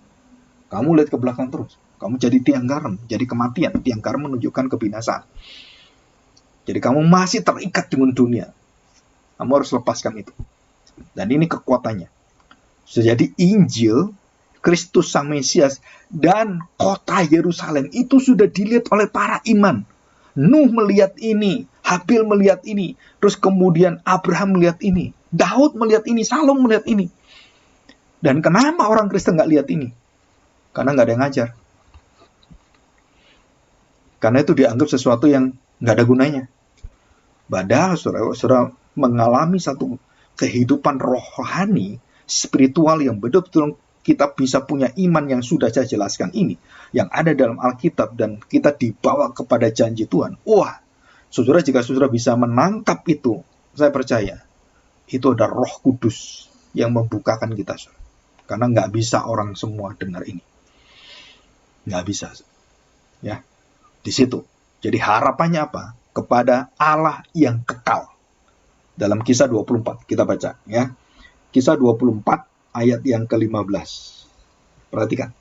Kamu lihat ke belakang terus. Kamu jadi tiang garam, jadi kematian. Tiang garam menunjukkan kebinasaan. Jadi kamu masih terikat dengan dunia. Kamu harus lepaskan itu. Dan ini kekuatannya. Jadi Injil, Kristus Sang Mesias, dan kota Yerusalem itu sudah dilihat oleh para iman. Nuh melihat ini, Habil melihat ini, terus kemudian Abraham melihat ini. Daud melihat ini, Salomo melihat ini. Dan kenapa orang Kristen nggak lihat ini? Karena nggak ada yang ngajar. Karena itu dianggap sesuatu yang nggak ada gunanya. Padahal saudara mengalami satu kehidupan rohani, spiritual yang betul-betul kita bisa punya iman yang sudah saya jelaskan ini, yang ada dalam Alkitab, dan kita dibawa kepada janji Tuhan. Wah, saudara, jika saudara bisa menangkap itu, saya percaya, itu ada Roh Kudus yang membukakan kita, saudara. Karena nggak bisa orang semua dengar ini. Nggak bisa. Ya, di situ. Jadi harapannya apa? Kepada Allah yang kekal. Dalam Kisah 24, kita baca. Ya, Kisah 24, ayat yang ke-15. Perhatikan.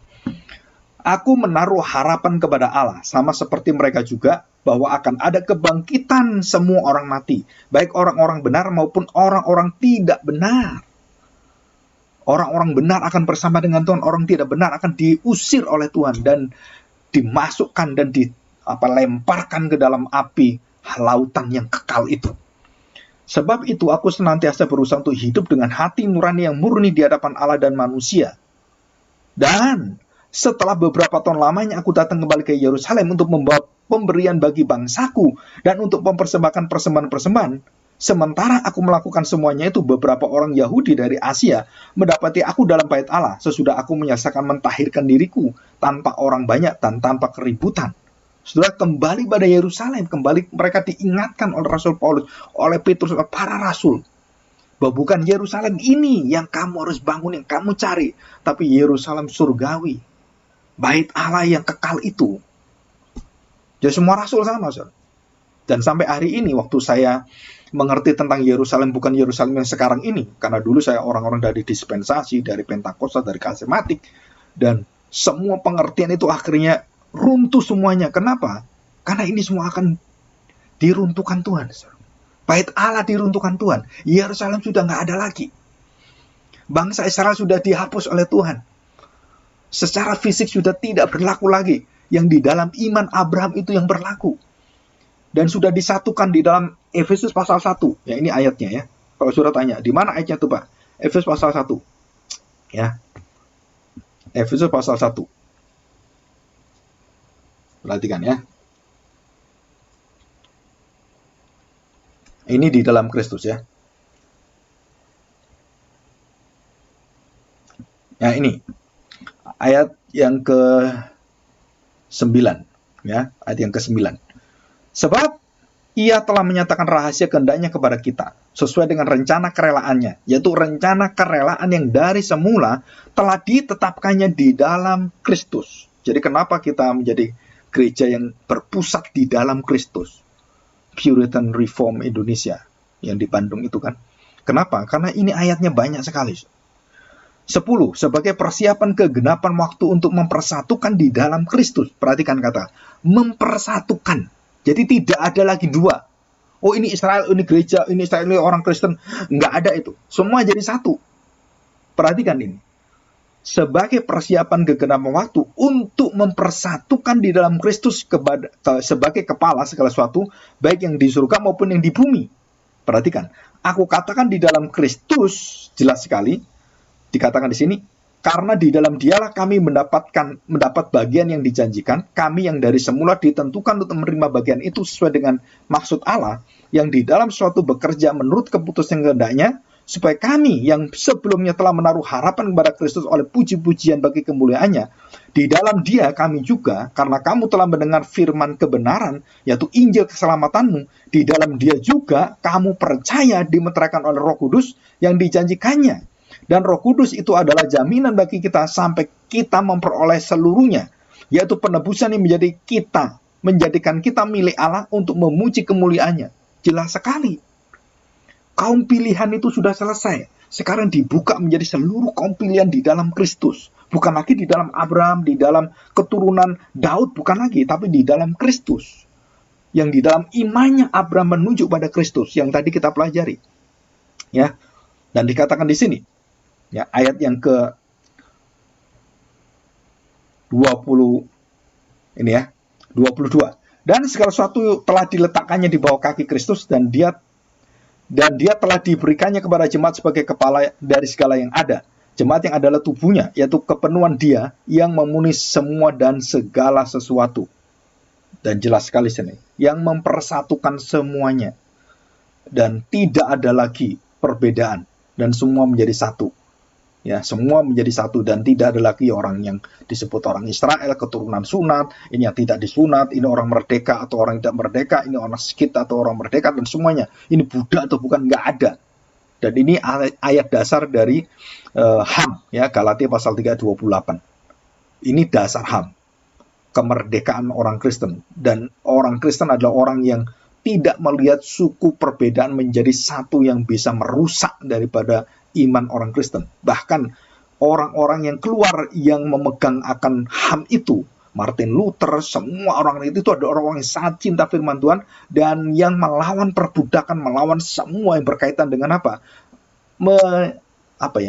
Aku menaruh harapan kepada Allah, sama seperti mereka juga, bahwa akan ada kebangkitan semua orang mati, baik orang-orang benar maupun orang-orang tidak benar. Orang-orang benar akan bersama dengan Tuhan, orang tidak benar akan diusir oleh Tuhan dan dimasukkan dan lemparkan ke dalam api lautan yang kekal itu. Sebab itu aku senantiasa berusaha untuk hidup dengan hati nurani yang murni di hadapan Allah dan manusia. Dan setelah beberapa tahun lamanya aku datang kembali ke Yerusalem untuk membawa pemberian bagi bangsaku dan untuk mempersembahkan persembahan-persembahan. Sementara aku melakukan semuanya itu, beberapa orang Yahudi dari Asia mendapati aku dalam bait Allah sesudah aku menyelesaikan mentahirkan diriku tanpa orang banyak dan tanpa keributan. Saudara, kembali pada Yerusalem, kembali mereka diingatkan oleh Rasul Paulus, oleh Petrus, oleh para rasul, bahwa bukan Yerusalem ini yang kamu harus bangun, yang kamu cari, tapi Yerusalem surgawi, bait Allah yang kekal itu. Jadi semua rasul sama, saudara. Dan sampai hari ini, waktu saya mengerti tentang Yerusalem, bukan Yerusalem yang sekarang ini, karena dulu saya orang-orang dari dispensasi, dari Pentakosta, dari karismatik, dan semua pengertian itu akhirnya runtuh semuanya. Kenapa? Karena ini semua akan diruntuhkan Tuhan. Bait Allah diruntuhkan Tuhan. Yerusalem sudah nggak ada lagi. Bangsa Israel sudah dihapus oleh Tuhan. Secara fisik sudah tidak berlaku lagi. Yang di dalam iman Abraham itu yang berlaku. Dan sudah disatukan di dalam Efesus pasal 1. Ya, ini ayatnya ya. Kalau saudara tanya, di mana ayatnya tuh Pak? Efesus pasal 1. Ya. Efesus pasal 1. Perhatikan ya. Ini di dalam Kristus ya. Ya, ini. Ayat yang ke-9. Ya, ayat yang ke-9. Sebab ia telah menyatakan rahasia kehendaknya kepada kita, sesuai dengan rencana kerelaannya, yaitu rencana kerelaan yang dari semula telah ditetapkannya di dalam Kristus. Jadi kenapa kita menjadi gereja yang berpusat di dalam Kristus? Puritan Reform Indonesia, yang di Bandung itu kan. Kenapa? Karena ini ayatnya banyak sekali. 10. Sebagai persiapan kegenapan waktu untuk mempersatukan di dalam Kristus. Perhatikan kata, mempersatukan. Jadi tidak ada lagi dua. Oh, ini Israel, ini gereja, ini Israel, ini orang Kristen. Nggak ada itu. Semua jadi satu. Perhatikan ini. Sebagai persiapan kegenapan waktu untuk mempersatukan di dalam Kristus sebagai kepala segala sesuatu, baik yang di surga maupun yang di bumi. Perhatikan. Aku katakan di dalam Kristus, jelas sekali. Dikatakan di sini, karena di dalam dialah kami mendapat bagian yang dijanjikan, kami yang dari semula ditentukan untuk menerima bagian itu sesuai dengan maksud Allah, yang di dalam suatu bekerja menurut keputusan kehendaknya, supaya kami yang sebelumnya telah menaruh harapan kepada Kristus oleh puji-pujian bagi kemuliaannya, di dalam dia kami juga, karena kamu telah mendengar firman kebenaran, yaitu Injil keselamatanmu, di dalam dia juga kamu percaya dimeteraikan oleh Roh Kudus yang dijanjikannya. Dan Roh Kudus itu adalah jaminan bagi kita sampai kita memperoleh seluruhnya, yaitu penebusan yang menjadikan kita milik Allah untuk memuji kemuliaannya. Jelas sekali. Kaum pilihan itu sudah selesai. Sekarang dibuka menjadi seluruh kaum pilihan di dalam Kristus. Bukan lagi di dalam Abraham, di dalam keturunan Daud, bukan lagi, tapi di dalam Kristus. Yang di dalam imannya Abraham menunjuk pada Kristus, yang tadi kita pelajari. Ya. Dan dikatakan di sini, ya, ayat yang ke 20 ini ya, 22. Dan segala sesuatu telah diletakkannya di bawah kaki Kristus, dan dia Dan dia telah diberikannya kepada jemaat sebagai kepala dari segala yang ada. Jemaat yang adalah tubuhnya, yaitu kepenuhan dia yang memenuhi semua dan segala sesuatu. Dan jelas sekali sini, yang mempersatukan semuanya. Dan tidak ada lagi perbedaan. Dan semua menjadi satu. Ya, semua menjadi satu dan tidak ada lagi orang yang disebut orang Israel, keturunan sunat, ini yang tidak disunat, ini orang merdeka atau orang tidak merdeka, ini orang skit atau orang merdeka, dan semuanya. Ini Buddha atau bukan, nggak ada. Dan ini ayat dasar dari HAM, ya, Galatia pasal 3:28. Ini dasar HAM, kemerdekaan orang Kristen. Dan orang Kristen adalah orang yang tidak melihat suku perbedaan menjadi satu yang bisa merusak daripada iman orang Kristen. Bahkan orang-orang yang keluar yang memegang akan HAM itu, Martin Luther, semua orang itu ada orang-orang yang sangat cinta firman Tuhan dan yang melawan perbudakan, melawan semua yang berkaitan dengan apa?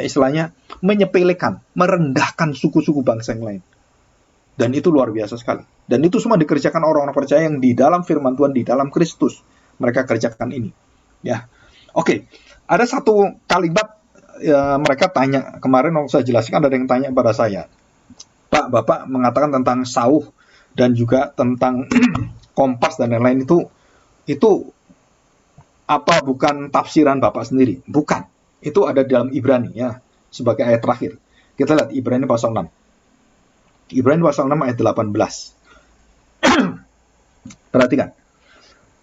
Istilahnya menyepelekan, merendahkan suku-suku bangsa yang lain. Dan itu luar biasa sekali. Dan itu semua dikerjakan orang-orang percaya yang di dalam firman Tuhan, di dalam Kristus. Mereka kerjakan ini. Ya, oke. Ada satu kalimat mereka tanya kemarin waktu saya jelaskan, ada yang tanya pada saya, Pak, Bapak mengatakan tentang sauh dan juga tentang kompas dan lain-lain itu apa bukan tafsiran Bapak sendiri? Bukan. Itu ada dalam Ibrani, ya, sebagai ayat terakhir. Kita lihat Ibrani pasal 6. Ibrani pasal 6 ayat 18. Perhatikan.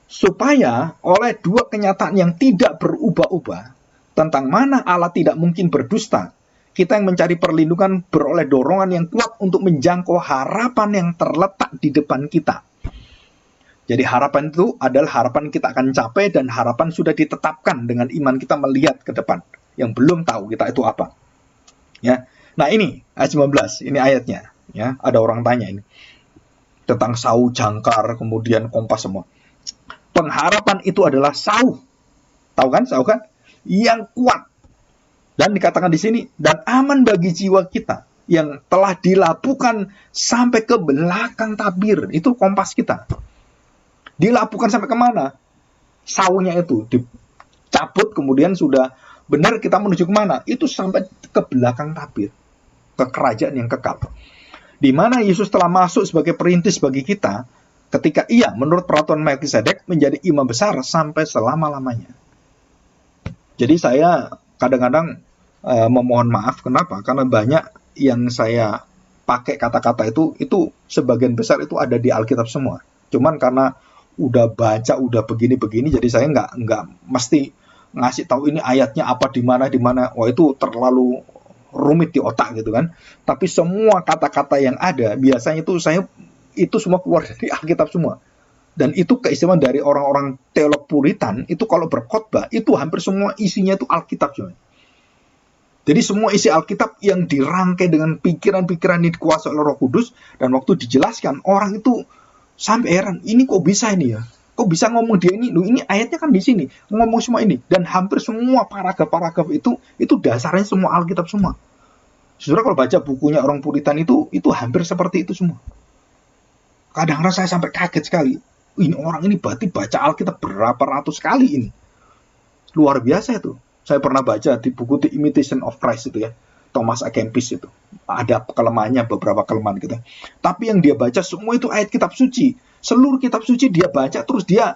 Supaya oleh dua kenyataan yang tidak berubah-ubah, tentang mana Allah tidak mungkin berdusta, kita yang mencari perlindungan beroleh dorongan yang kuat untuk menjangkau harapan yang terletak di depan kita. Jadi harapan itu adalah harapan kita akan capai dan harapan sudah ditetapkan dengan iman kita melihat ke depan. Yang belum tahu kita itu apa. Ya. Nah ini ayat 19, ini ayatnya. Ya, ada orang tanya ini tentang sauh, jangkar, kemudian kompas semua. Pengharapan itu adalah sauh. Tahu kan sauh kan? Yang kuat. Dan dikatakan di sini, dan aman bagi jiwa kita yang telah dilabuhkan sampai ke belakang tabir. Itu kompas kita. Dilabuhkan sampai kemana? Sauhnya itu dicabut, kemudian sudah benar kita menuju kemana? Itu sampai ke belakang tabir, ke kerajaan yang kekal. Di mana Yesus telah masuk sebagai perintis bagi kita, ketika ia menurut peraturan Melkisedek menjadi imam besar sampai selama-lamanya. Jadi saya kadang-kadang memohon maaf, kenapa? Karena banyak yang saya pakai kata-kata itu sebagian besar itu ada di Alkitab semua. Cuman karena udah baca, udah begini-begini, jadi saya nggak mesti ngasih tahu ini ayatnya apa di mana. Wah, itu terlalu rumit di otak gitu kan. Tapi semua kata-kata yang ada biasanya itu semua keluar dari Alkitab semua. Dan itu keistimewaan dari orang-orang teolog Puritan, itu kalau berkhotbah, itu hampir semua isinya itu Alkitab. Jadi semua isi Alkitab yang dirangkai dengan pikiran-pikiran yang dikuasai oleh Roh Kudus, dan waktu dijelaskan, orang itu sampai heran, ini kok bisa ini ya? Kok bisa ngomong dia ini? Ini ayatnya kan di sini, ngomong semua ini. Dan hampir semua paragraf-paragraf itu dasarnya semua Alkitab semua. Saudara kalau baca bukunya orang Puritan itu hampir seperti itu semua. Kadang-kadang saya sampai kaget sekali. Ini orang ini berarti baca Alkitab berapa ratus kali ini. Luar biasa itu. Saya pernah baca di buku The Imitation of Christ itu ya. Thomas A. Kempis itu. Ada kelemahannya, beberapa kelemahan gitu. Tapi yang dia baca semua itu ayat kitab suci. Seluruh kitab suci dia baca, terus dia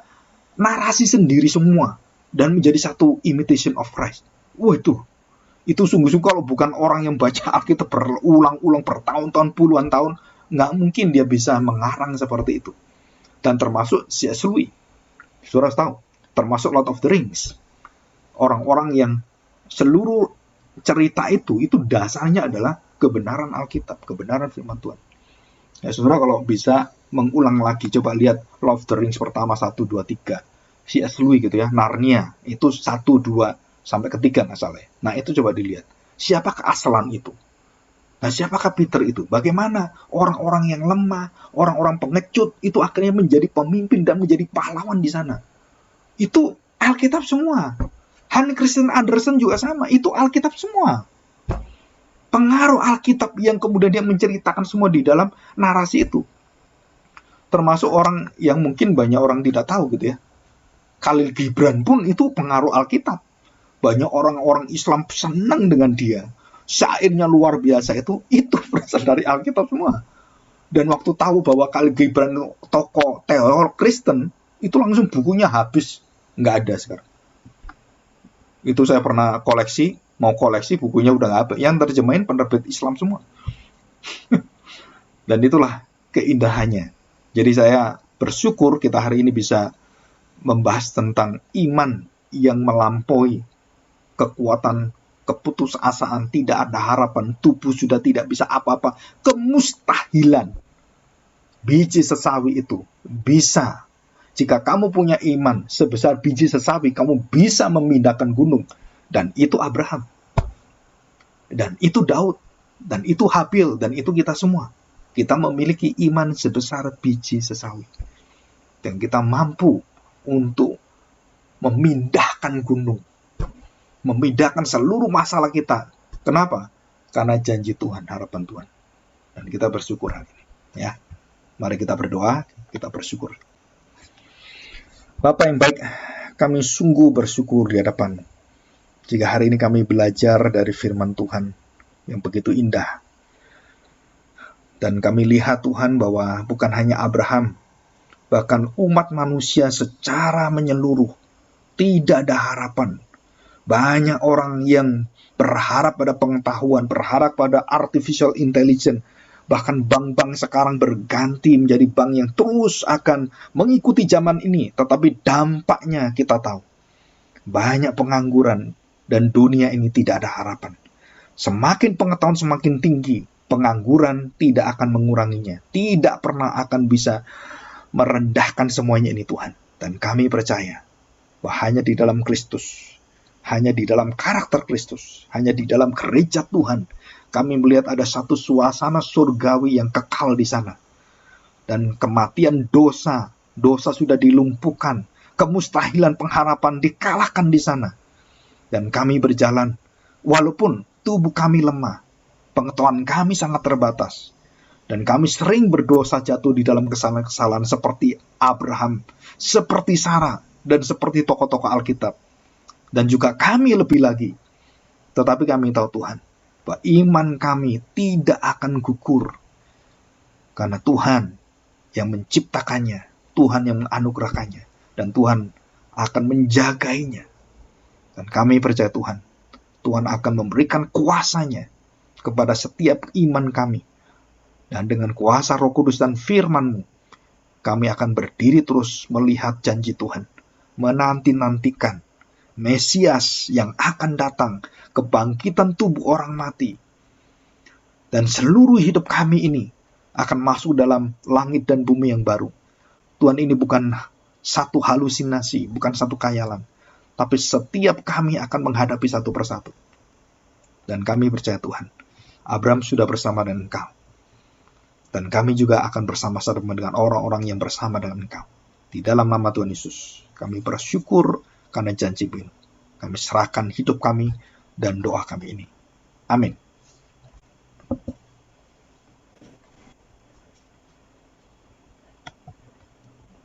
narasi sendiri semua. Dan menjadi satu imitation of Christ. Wah itu sungguh-sungguh kalau bukan orang yang baca Alkitab berulang-ulang bertahun-tahun, puluhan tahun, nggak mungkin dia bisa mengarang seperti itu. Dan termasuk C.S. Lewis. Saudara tahu, termasuk Lord of the Rings. Orang-orang yang seluruh cerita itu dasarnya adalah kebenaran Alkitab, kebenaran firman Tuhan. Ya, saudara kalau bisa mengulang lagi, coba lihat Lord of the Rings pertama 1, 2, 3. C.S. Lewis gitu ya, Narnia, itu 1, 2, sampai ketiga nggak salah. Nah itu coba dilihat. Siapakah Aslan itu? Nah siapakah Peter itu? Bagaimana orang-orang yang lemah, orang-orang pengecut, itu akhirnya menjadi pemimpin dan menjadi pahlawan di sana. Itu Alkitab semua. Hans Christian Andersen juga sama, itu Alkitab semua. Pengaruh Alkitab yang kemudian dia menceritakan semua di dalam narasi itu. Termasuk orang yang mungkin banyak orang tidak tahu gitu ya. Khalil Gibran pun itu pengaruh Alkitab. Banyak orang-orang Islam senang dengan dia. Syairnya luar biasa, itu berasal dari Alkitab semua. Dan waktu tahu bahwa Khalil Gibran tokoh teolog Kristen, itu langsung bukunya habis, nggak ada sekarang. Itu saya pernah mau koleksi bukunya udah nggak ada. Yang terjemahin penerbit Islam semua. Dan itulah keindahannya. Jadi saya bersyukur kita hari ini bisa membahas tentang iman yang melampaui kekuatan, keputusasaan, tidak ada harapan, tubuh sudah tidak bisa apa-apa, kemustahilan. Biji sesawi itu bisa. Jika kamu punya iman sebesar biji sesawi, kamu bisa memindahkan gunung. Dan itu Abraham. Dan itu Daud. Dan itu Habil. Dan itu kita semua. Kita memiliki iman sebesar biji sesawi. Dan kita mampu untuk memindahkan gunung. Memindahkan seluruh masalah kita. Kenapa? Karena janji Tuhan, harapan Tuhan. Dan kita bersyukur hari ini. Ya. Mari kita berdoa, kita bersyukur. Bapa yang baik, kami sungguh bersyukur di hadapan. Jika hari ini kami belajar dari firman Tuhan yang begitu indah. Dan kami lihat Tuhan bahwa bukan hanya Abraham, bahkan umat manusia secara menyeluruh tidak ada harapan. Banyak orang yang berharap pada pengetahuan, berharap pada artificial intelligence. Bahkan bank-bank sekarang berganti menjadi bank yang terus akan mengikuti zaman ini. Tetapi dampaknya kita tahu. Banyak pengangguran dan dunia ini tidak ada harapan. Semakin pengetahuan semakin tinggi, pengangguran tidak akan menguranginya. Tidak pernah akan bisa merendahkan semuanya ini Tuhan. Dan kami percaya bahwa hanya di dalam Kristus, hanya di dalam karakter Kristus, hanya di dalam gereja Tuhan, kami melihat ada satu suasana surgawi yang kekal di sana. Dan kematian dosa sudah dilumpuhkan. Kemustahilan pengharapan dikalahkan di sana. Dan kami berjalan, walaupun tubuh kami lemah, pengetahuan kami sangat terbatas. Dan kami sering berdosa jatuh di dalam kesalahan-kesalahan seperti Abraham, seperti Sarah, dan seperti tokoh-tokoh Alkitab. Dan juga kami lebih lagi. Tetapi kami tahu Tuhan, bahwa iman kami tidak akan gugur. Karena Tuhan yang menciptakannya, Tuhan yang menganugerahkannya, dan Tuhan akan menjagainya. Dan kami percaya Tuhan akan memberikan kuasanya kepada setiap iman kami. Dan dengan kuasa Roh Kudus dan firman-Mu, kami akan berdiri terus melihat janji Tuhan, menanti-nantikan Mesias yang akan datang, kebangkitan tubuh orang mati. Dan seluruh hidup kami ini akan masuk dalam langit dan bumi yang baru. Tuhan, ini bukan satu halusinasi, bukan satu khayalan. Tapi setiap kami akan menghadapi satu persatu. Dan kami percaya Tuhan, Abraham sudah bersama dengan Engkau. Dan kami juga akan bersama-sama dengan orang-orang yang bersama dengan Engkau. Di dalam nama Tuhan Yesus, kami bersyukur karena janji-Mu. Kami serahkan hidup kami dan doa kami ini. Amin.